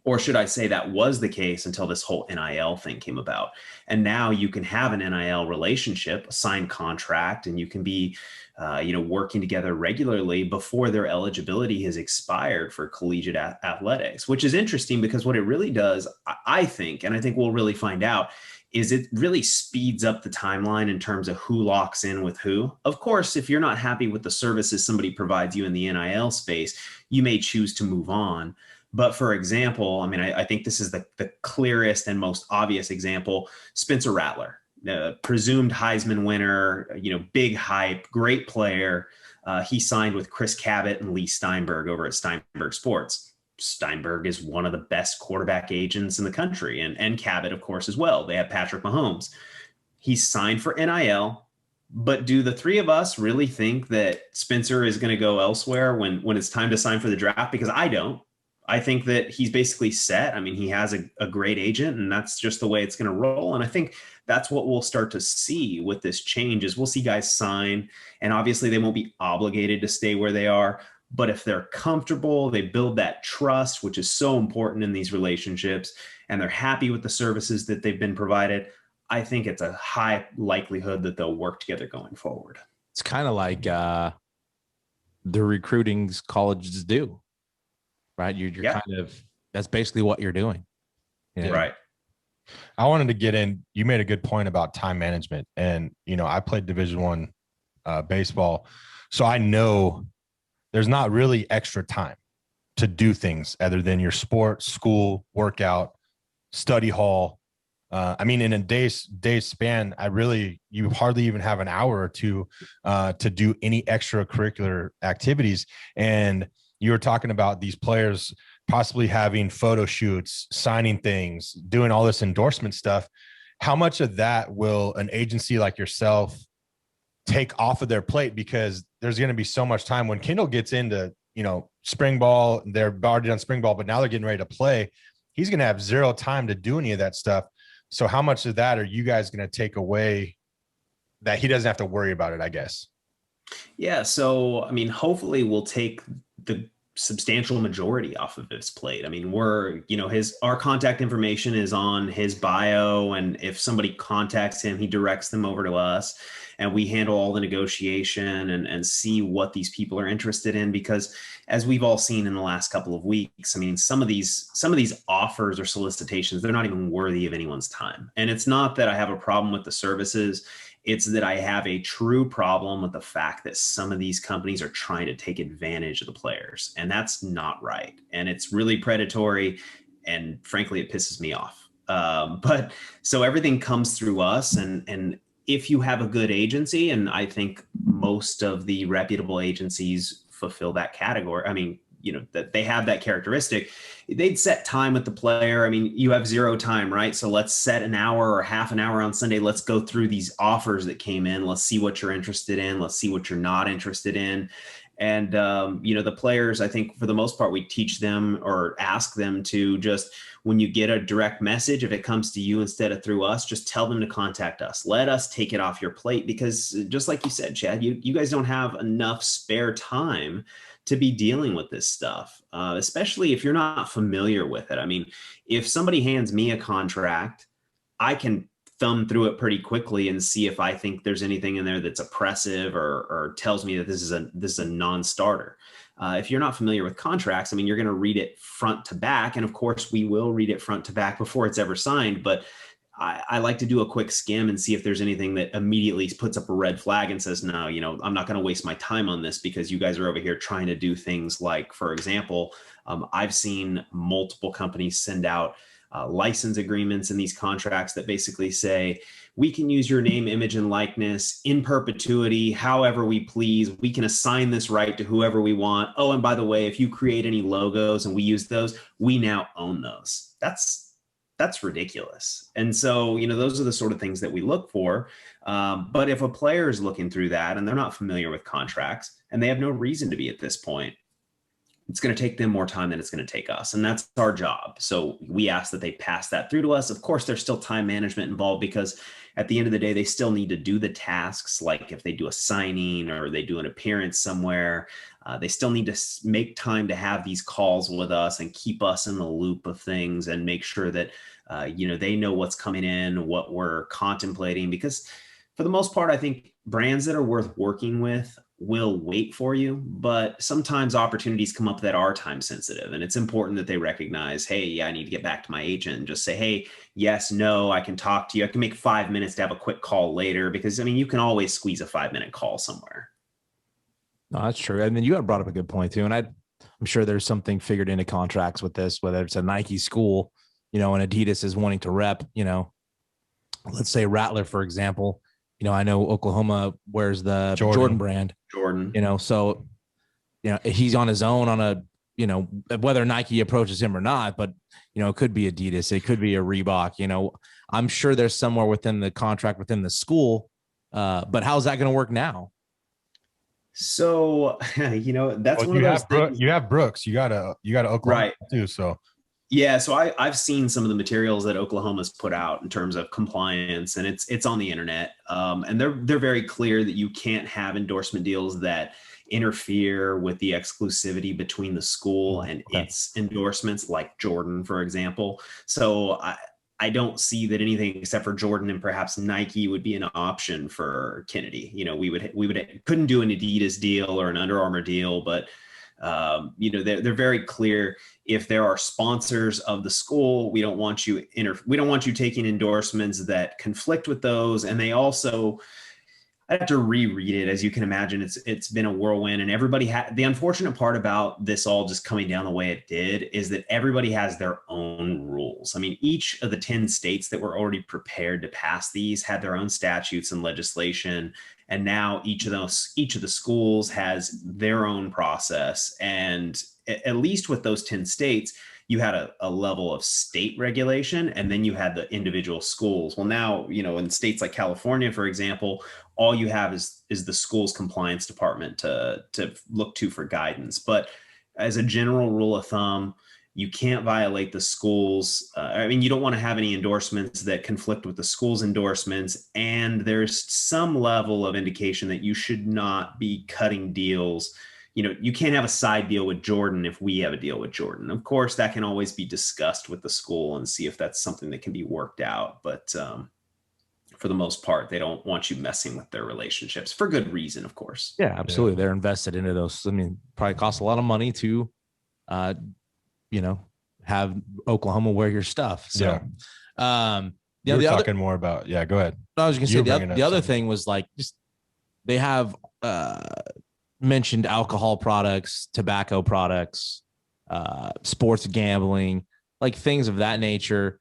Or should I say, that was the case until this whole NIL thing came about. And now you can have an NIL relationship, a signed contract, and you can be working together regularly before their eligibility has expired for collegiate athletics, which is interesting, because what it really does, I think, and I think we'll really find out, is it really speeds up the timeline in terms of who locks in with who. Of course, if you're not happy with the services somebody provides you in the NIL space, you may choose to move on. But for example, I mean, I think this is the clearest and most obvious example. Spencer Rattler, presumed Heisman winner, big hype, great player. He signed with Chris Cabot and Lee Steinberg over at Steinberg Sports. Steinberg is one of the best quarterback agents in the country, and Cabot, of course, as well. They have Patrick Mahomes. He's signed for NIL. But do the three of us really think that Spencer is going to go elsewhere when it's time to sign for the draft? Because I don't. I think that he's basically set. I mean, he has a great agent, and that's just the way it's going to roll. And I think that's what we'll start to see with this change, is we'll see guys sign, and obviously they won't be obligated to stay where they are. But if they're comfortable, they build that trust, which is so important in these relationships, and they're happy with the services that they've been provided, I think it's a high likelihood that they'll work together going forward. It's kind of like the recruiting colleges do. Right. You're kind of, that's basically what you're doing. Right. I wanted to get in. You made a good point about time management. And, I played Division I baseball. So I know there's not really extra time to do things other than your sport, school, workout, study hall. I mean, in a day's span, you hardly even have an hour or two to do any extracurricular activities. And you were talking about these players possibly having photo shoots, signing things, doing all this endorsement stuff. How much of that will an agency like yourself take off of their plate? Because there's going to be so much time when Kendall gets into, spring ball, they're already done spring ball, but now they're getting ready to play. He's going to have zero time to do any of that stuff. So how much of that are you guys going to take away that he doesn't have to worry about it, I guess? Yeah. So, I mean, hopefully we'll take the substantial majority off of his plate. I mean, our contact information is on his bio. And if somebody contacts him, he directs them over to us and we handle all the negotiation and see what these people are interested in. Because as we've all seen in the last couple of weeks, I mean, some of these offers or solicitations, they're not even worthy of anyone's time. And it's not that I have a problem with the services. It's that I have a true problem with the fact that some of these companies are trying to take advantage of the players, and that's not right. And it's really predatory, and frankly, it pisses me off. But so everything comes through us, and if you have a good agency, and I think most of the reputable agencies fulfill that category. I mean, that they have that characteristic, they'd set time with the player. I mean, you have zero time, right? So let's set an hour or half an hour on Sunday. Let's go through these offers that came in. Let's see what you're interested in. Let's see what you're not interested in. And, the players, I think for the most part, we teach them or ask them to just, when you get a direct message, if it comes to you instead of through us, just tell them to contact us. Let us take it off your plate, because just like you said, Chad, you guys don't have enough spare time to be dealing with this stuff, especially if you're not familiar with it. I mean, if somebody hands me a contract, I can thumb through it pretty quickly and see if I think there's anything in there that's oppressive or tells me that this is a non-starter. If you're not familiar with contracts, I mean, you're going to read it front to back. And of course, we will read it front to back before it's ever signed. But I like to do a quick skim and see if there's anything that immediately puts up a red flag and says, no, I'm not going to waste my time on this because you guys are over here trying to do things like, for example, I've seen multiple companies send out license agreements in these contracts that basically say, we can use your name, image, and likeness in perpetuity, however we please. We can assign this right to whoever we want. Oh, and by the way, if you create any logos and we use those, we now own those. That's ridiculous. And so, those are the sort of things that we look for. But if a player is looking through that and they're not familiar with contracts and they have no reason to be at this point, it's going to take them more time than it's going to take us. And that's our job. So we ask that they pass that through to us. Of course, there's still time management involved, because at the end of the day, they still need to do the tasks. Like if they do a signing or they do an appearance somewhere, they still need to make time to have these calls with us and keep us in the loop of things and make sure that, they know what's coming in, what we're contemplating. Because for the most part, I think brands that are worth working with will wait for you, but sometimes opportunities come up that are time sensitive, and it's important that they recognize, hey, yeah, I need to get back to my agent and just say, hey, yes, no, I can talk to you. I can make 5 minutes to have a quick call later, because I mean, you can always squeeze a 5-minute call somewhere. No, that's true. And then you had brought up a good point too. And I'm sure there's something figured into contracts with this, whether it's a Nike school, and Adidas is wanting to rep, let's say Rattler, for example. I know Oklahoma wears the Jordan brand. So, he's on his own on a, whether Nike approaches him or not, but, it could be Adidas, it could be a Reebok, I'm sure there's somewhere within the contract within the school. But how's that going to work now? So, that's one of those things. You have Brooks, you got Oklahoma right too. So yeah, so I've seen some of the materials that Oklahoma's put out in terms of compliance, and it's on the internet. And they're very clear that you can't have endorsement deals that interfere with the exclusivity between the school and its endorsements, like Jordan, for example. So I don't see that anything except for Jordan and perhaps Nike would be an option for Kennedy. We couldn't do an Adidas deal or an Under Armour deal, but they're very clear. If there are sponsors of the school, we don't want you taking endorsements that conflict with those. And they also, I have to reread it. As you can imagine, it's been a whirlwind, and everybody the unfortunate part about this all just coming down the way it did is that everybody has their own rules. I mean, each of the 10 states that were already prepared to pass these had their own statutes and legislation. And now each of the schools has their own process. And at least with those 10 states, you had a level of state regulation, and then you had the individual schools. Well, now, in states like California, for example, all you have is the school's compliance department to look to for guidance. But as a general rule of thumb, You can't violate the school's. I mean, you don't want to have any endorsements that conflict with the school's endorsements. And there's some level of indication that you should not be cutting deals. You know, you can't have a side deal with Jordan if we have a deal with Jordan. Of course, that can always be discussed with the school and see if that's something that can be worked out. But for the most part, they don't want you messing with their relationships for good reason, of course. Yeah, absolutely. They're invested into those. I mean, probably costs a lot of money to, have Oklahoma wear your stuff. So, you're talking more about, go ahead. I was going to say the other thing was like, just they have mentioned alcohol products, tobacco products, sports gambling, like things of that nature.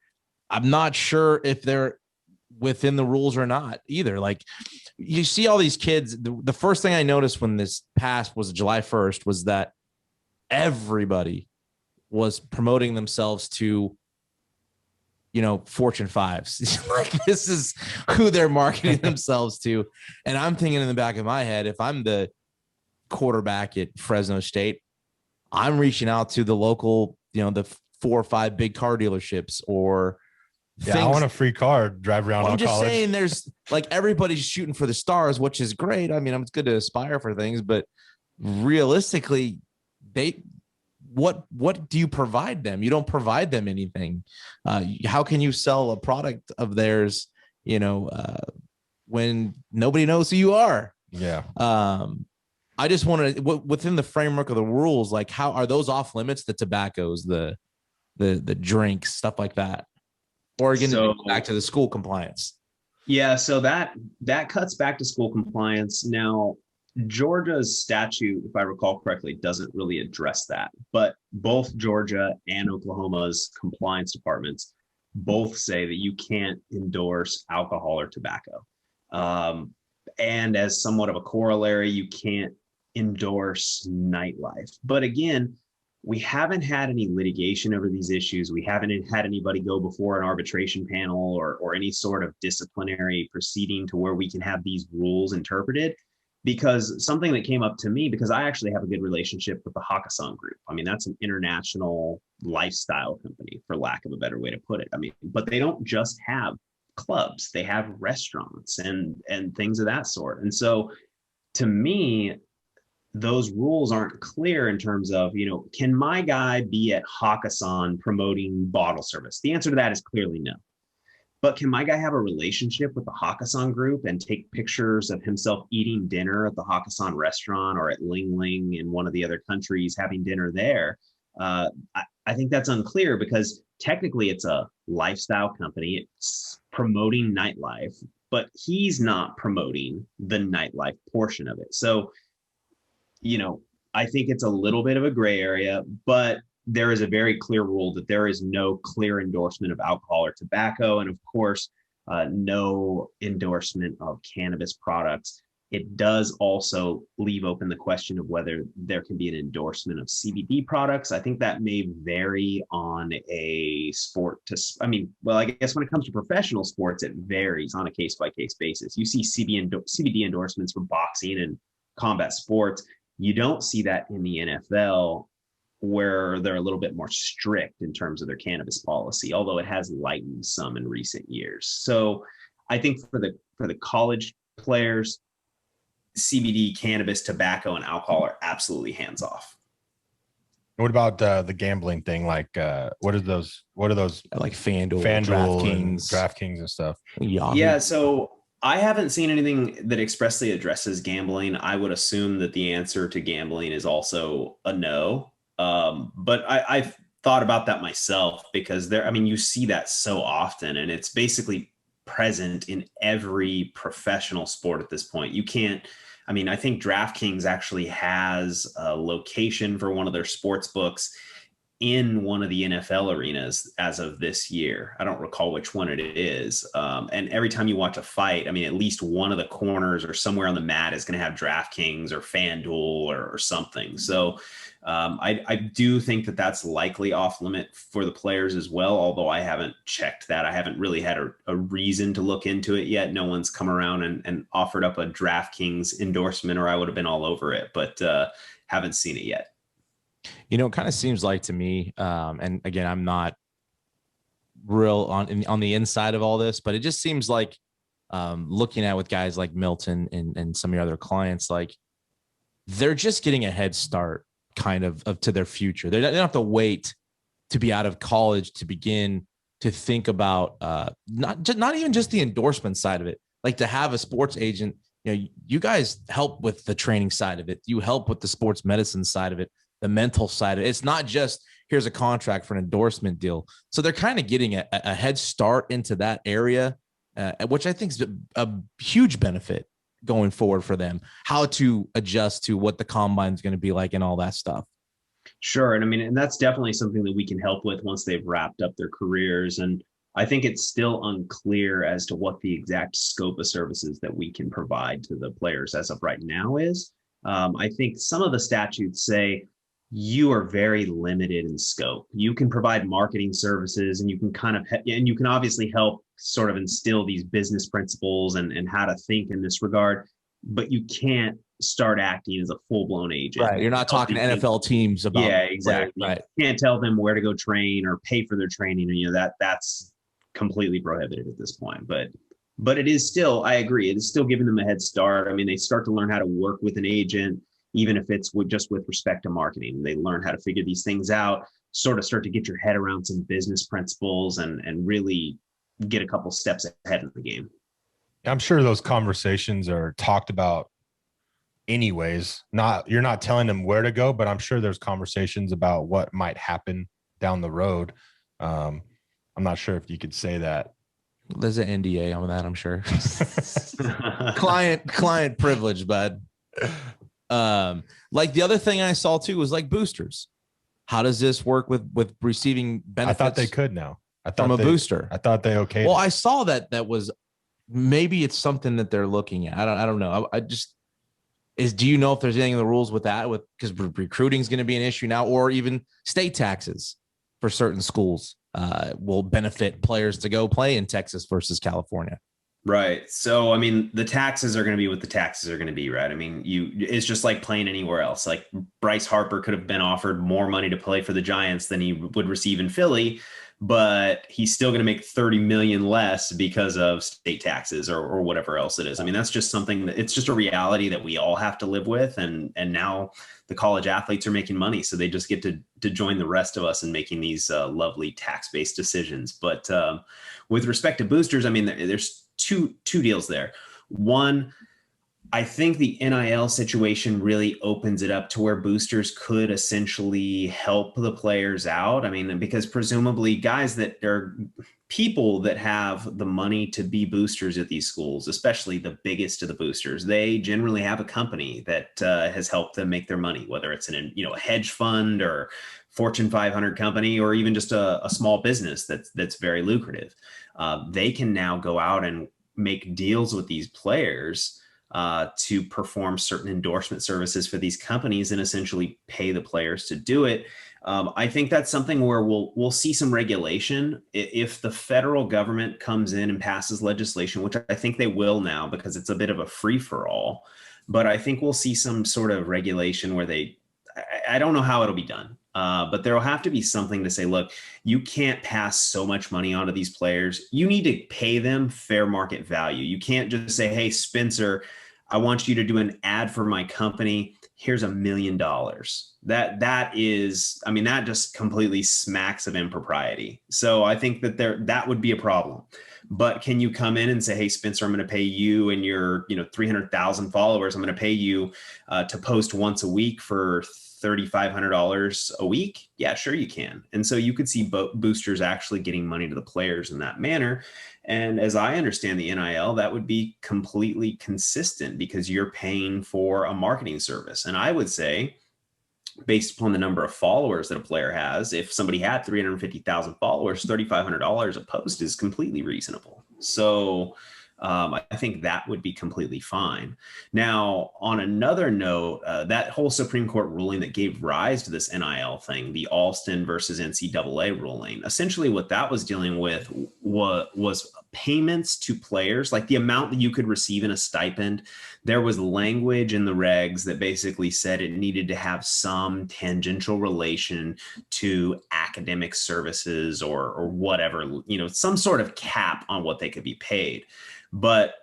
I'm not sure if they're within the rules or not either. Like, you see all these kids. The first thing I noticed when this passed was July 1st was that everybody was promoting themselves to, Fortune 5s. Like, this is who they're marketing themselves to. And I'm thinking in the back of my head, if I'm the quarterback at Fresno State, I'm reaching out to the local, the 4 or 5 big car dealerships or I want a free car, drive around. Well, I'm just college. saying there's like everybody's shooting for the stars, which is great. I mean, it's good to aspire for things, but realistically, what do you provide them? You don't provide them anything. How can you sell a product of theirs, when nobody knows who you are? Yeah. I just wanted within the framework of the rules, like how are those off limits? The tobaccos, the drinks, stuff like that. Or again, back to the school compliance. Yeah, so that cuts back to school compliance. Now, Georgia's statute, if I recall correctly, doesn't really address that. But both Georgia and Oklahoma's compliance departments both say that you can't endorse alcohol or tobacco. And as somewhat of a corollary, you can't endorse nightlife. But again, we haven't had any litigation over these issues. We haven't had anybody go before an arbitration panel or any sort of disciplinary proceeding to where we can have these rules interpreted. Because something that came up to me, because I actually have a good relationship with the Hakkasan Group. I mean, that's an international lifestyle company, for lack of a better way to put it. I mean, but they don't just have clubs, they have restaurants and things of that sort. And so to me, those rules aren't clear in terms of, can my guy be at Hakkasan promoting bottle service? The answer to that is clearly no. But can my guy have a relationship with the Hakkasan Group and take pictures of himself eating dinner at the Hakkasan restaurant or at Ling Ling in one of the other countries having dinner there? I think that's unclear because technically it's a lifestyle company. It's promoting nightlife, but he's not promoting the nightlife portion of it. So, I think it's a little bit of a gray area, but there is a very clear rule that there is no clear endorsement of alcohol or tobacco. And of course, no endorsement of cannabis products. It does also leave open the question of whether there can be an endorsement of CBD products. I think that may vary on a I guess when it comes to professional sports, it varies on a case-by-case basis. You see CBD endorsements for boxing and combat sports. You don't see that in the NFL, where they're a little bit more strict in terms of their cannabis policy, although it has lightened some in recent years. So I think for the college players, CBD, cannabis, tobacco, and alcohol are absolutely hands off. What about the gambling thing? Like, what are those? Like FanDuel, DraftKings and stuff. Yeah. So I haven't seen anything that expressly addresses gambling. I would assume that the answer to gambling is also a no. But I've thought about that myself because you see that so often, and it's basically present in every professional sport at this point. I think DraftKings actually has a location for one of their sports books in one of the NFL arenas as of this year. I don't recall which one it is. And every time you watch a fight, at least one of the corners or somewhere on the mat is going to have DraftKings or FanDuel or something. So I do think that that's likely off limit for the players as well, although I haven't checked that. I haven't really had a reason to look into it yet. No one's come around and offered up a DraftKings endorsement, or I would have been all over it, but haven't seen it yet. You know, it kind of seems like to me, and again, I'm not real on the inside of all this, but it just seems like looking at with guys like Milton and some of your other clients, like they're just getting a head start kind of to their future. They don't have to wait to be out of college to begin to think about not even just the endorsement side of it, like to have a sports agent. You know, you guys help with the training side of it. You help with the sports medicine side of it, the mental side of it. It's not just here's a contract for an endorsement deal. So they're kind of getting a head start into that area, which I think is a huge benefit going forward for them, how to adjust to what the combine is going to be like and all that stuff. Sure. And I mean, and that's definitely something that we can help with once they've wrapped up their careers. And I think it's still unclear as to what the exact scope of services that we can provide to the players as of right now is. I think some of the statutes say you are very limited in scope. You can provide marketing services and you can and you can obviously help sort of instill these business principles and how to think in this regard, but you can't start acting as a full-blown agent. Right. You're not talking to NFL teams about. Yeah, exactly. Right. You can't tell them where to go train or pay for their training. And, that's completely prohibited at this point. But it is still, I agree, it is still giving them a head start. I mean, they start to learn how to work with an agent, even if it's just with respect to marketing. They learn how to figure these things out, sort of start to get your head around some business principles and really get a couple steps ahead of the game. I'm sure those conversations are talked about anyways. You're not telling them where to go, but I'm sure there's conversations about what might happen down the road. I'm not sure if you could say that. There's an NDA on that, I'm sure. client privilege, bud. Like the other thing I saw too was like boosters. How does this work with receiving benefits? I thought they could now. From a booster. I thought they okayed. Well, I saw that was maybe it's something that they're looking at. I don't know. Do you know if there's anything in the rules with that? Because recruiting is going to be an issue now, or even state taxes for certain schools will benefit players to go play in Texas versus California. Right. So, I mean, the taxes are going to be what the taxes are going to be, right? I mean, it's just like playing anywhere else. Like Bryce Harper could have been offered more money to play for the Giants than he would receive in Philly, but he's still going to make 30 million less because of state taxes or whatever else it is. I mean, that's just something it's just a reality that we all have to live with. And now the college athletes are making money, so they just get to join the rest of us in making these lovely tax-based decisions. But with respect to boosters, I mean, there's two deals there. One, I think the NIL situation really opens it up to where boosters could essentially help the players out. I mean, because presumably guys that are people that have the money to be boosters at these schools, especially the biggest of the boosters, they generally have a company that has helped them make their money, whether it's in a hedge fund or Fortune 500 company, or even just a small business that's very lucrative. They can now go out and make deals with these players to perform certain endorsement services for these companies and essentially pay the players to do it. I think that's something where we'll see some regulation if the federal government comes in and passes legislation, which I think they will now because it's a bit of a free for all. But I think we'll see some sort of regulation where I don't know how it'll be done. But there will have to be something to say, look, you can't pass so much money onto these players. You need to pay them fair market value. You can't just say, hey, Spencer, I want you to do an ad for my company. Here's $1 million. That is, I mean, that just completely smacks of impropriety. So I think that would be a problem. But can you come in and say, hey, Spencer, I'm going to pay you and your 300,000 followers, I'm going to pay you to post once a week for $3,500 a week? Yeah, sure you can. And so you could see boosters actually getting money to the players in that manner. And as I understand the NIL, that would be completely consistent because you're paying for a marketing service. And I would say, based upon the number of followers that a player has, if somebody had 350,000 followers, $3,500 a post is completely reasonable. So I think that would be completely fine. Now, on another note, that whole Supreme Court ruling that gave rise to this NIL thing, the Alston versus NCAA ruling, essentially what that was dealing with was payments to players, like the amount that you could receive in a stipend. There was language in the regs that basically said it needed to have some tangential relation to academic services or whatever, some sort of cap on what they could be paid. But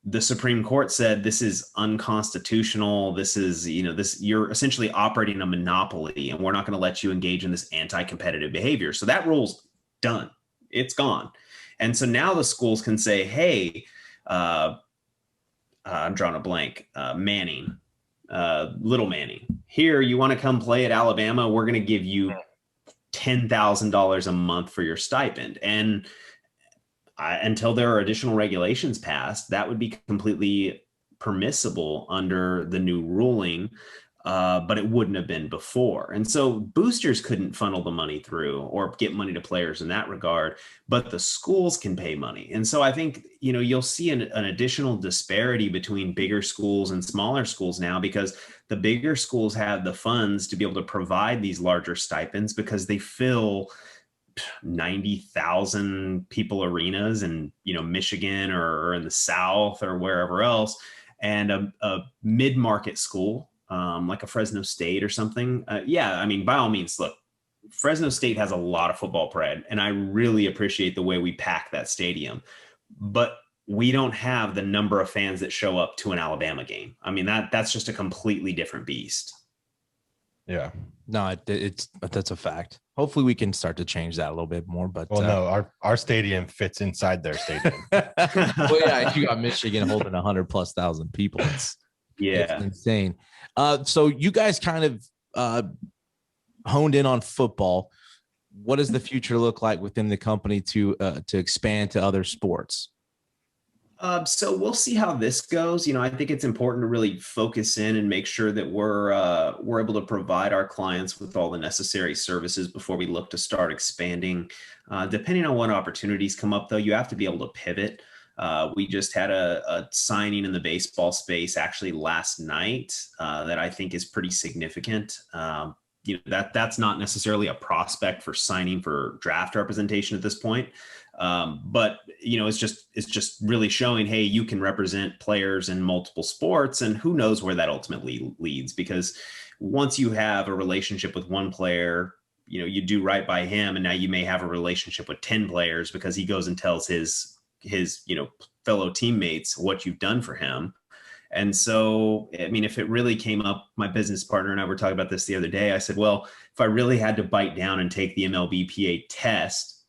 the Supreme Court said this is unconstitutional. This is, you're essentially operating a monopoly, and we're not going to let you engage in this anti-competitive behavior. So that rule's done. It's gone. And so now the schools can say, hey, I'm drawing a blank, Manning, little Manning, here, you want to come play at Alabama? We're going to give you $10,000 a month for your stipend. And until there are additional regulations passed, that would be completely permissible under the new ruling, but it wouldn't have been before. And so boosters couldn't funnel the money through or get money to players in that regard, but the schools can pay money. And so I think, you'll see an additional disparity between bigger schools and smaller schools now, because the bigger schools have the funds to be able to provide these larger stipends because they fill 90,000 people arenas in, Michigan or in the South or wherever else. And a mid-market school, like a Fresno State or something. By all means, look, Fresno State has a lot of football pride, and I really appreciate the way we pack that stadium. But we don't have the number of fans that show up to an Alabama game. That's just a completely different beast. Yeah, no, that's a fact. Hopefully we can start to change that a little bit more, but no, our stadium fits inside their stadium. Well, yeah, you got Michigan holding 100,000+ people. It's insane. So you guys kind of honed in on football. What does the future look like within the company to expand to other sports? So we'll see how this goes. I think it's important to really focus in and make sure that we're able to provide our clients with all the necessary services before we look to start expanding. Depending on what opportunities come up, though, you have to be able to pivot. We just had a signing in the baseball space actually last night that I think is pretty significant. That's not necessarily a prospect for signing for draft representation at this point. But it's just really showing, hey, you can represent players in multiple sports, and who knows where that ultimately leads, because once you have a relationship with one player, you do right by him, and now you may have a relationship with 10 players because he goes and tells his fellow teammates what you've done for him. And so, if it really came up, my business partner and I were talking about this the other day. I said, well, if I really had to bite down and take the MLBPA test,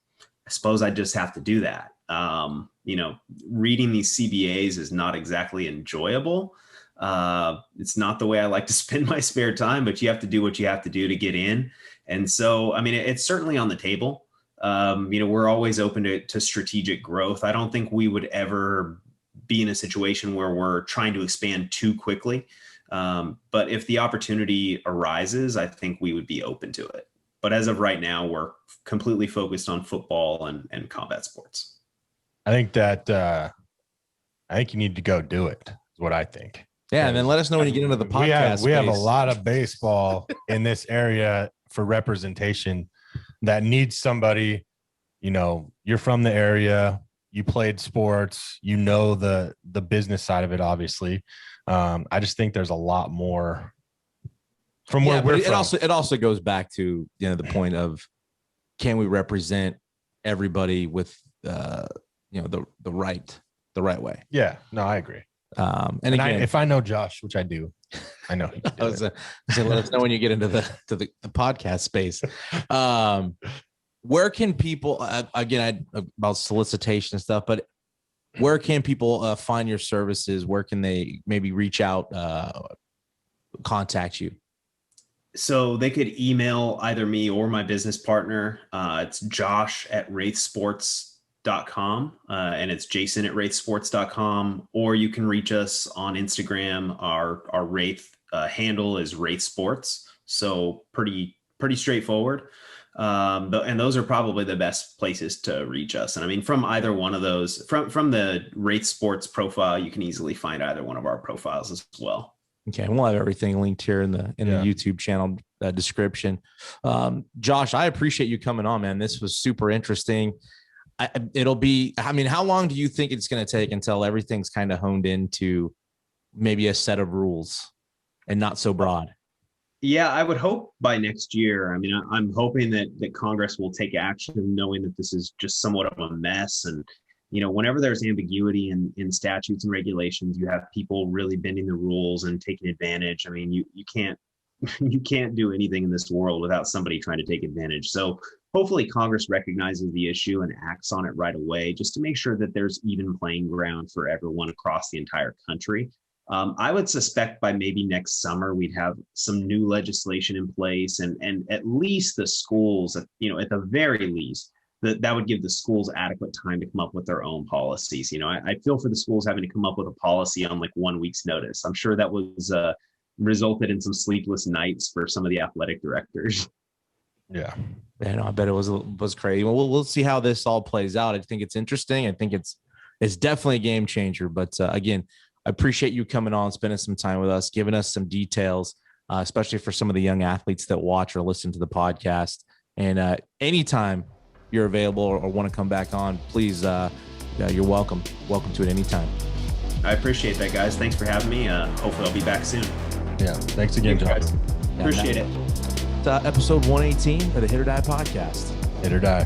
I suppose I just have to do that. Reading these CBAs is not exactly enjoyable. It's not the way I like to spend my spare time, but you have to do what you have to do to get in. And so, it's certainly on the table. We're always open to strategic growth. I don't think we would ever be in a situation where we're trying to expand too quickly. But if the opportunity arises, I think we would be open to it. But as of right now, we're completely focused on football and combat sports. I think you need to go do it, is what I think. Yeah, and then let us know when you get into the podcast. We have a lot of baseball in this area for representation that needs somebody. You're from the area, you played sports, the business side of it, obviously. I just think there's a lot more from where we're from. It also goes back to the point of, can we represent everybody with the right way? Yeah, no, I agree. And again, if I know Josh, which I do, I know. I was let us know when you get into the podcast space. Where can people again about solicitation and stuff, but where can people find your services? Where can they maybe reach out, contact you? So they could email either me or my business partner. It's josh@wraithsports.com, and it's jason@wraithsports.com, or you can reach us on Instagram. Our Wraith handle is Wraith Sports. So pretty straightforward. And those are probably the best places to reach us. And I mean, from either one of those, from the Rate Sports profile, you can easily find either one of our profiles as well. Okay, we'll have everything linked here in the YouTube channel description. Josh, I appreciate you coming on, man. This was super interesting. I mean, how long do you think it's going to take until everything's kind of honed into maybe a set of rules and not so broad? Yeah, I would hope by next year. I mean, I'm hoping that Congress will take action, knowing that this is just somewhat of a mess. And, whenever there's ambiguity in statutes and regulations, you have people really bending the rules and taking advantage. I mean, you can't do anything in this world without somebody trying to take advantage. So hopefully Congress recognizes the issue and acts on it right away, just to make sure that there's even playing ground for everyone across the entire country. I would suspect by maybe next summer, we'd have some new legislation in place, and at least the schools, at the very least, that would give the schools adequate time to come up with their own policies. I feel for the schools having to come up with a policy on like 1 week's notice. I'm sure that was resulted in some sleepless nights for some of the athletic directors. Yeah. I bet it was crazy. Well, we'll see how this all plays out. I think it's interesting. I think it's definitely a game changer. But again, I appreciate you coming on, spending some time with us, giving us some details, especially for some of the young athletes that watch or listen to the podcast. And anytime you're available or want to come back on, please, you're welcome. Welcome to it anytime. I appreciate that, guys. Thanks for having me. Hopefully I'll be back soon. Yeah. Thanks again, guys. Appreciate it. Episode 118 of the Hit or Die podcast. Hit or Die.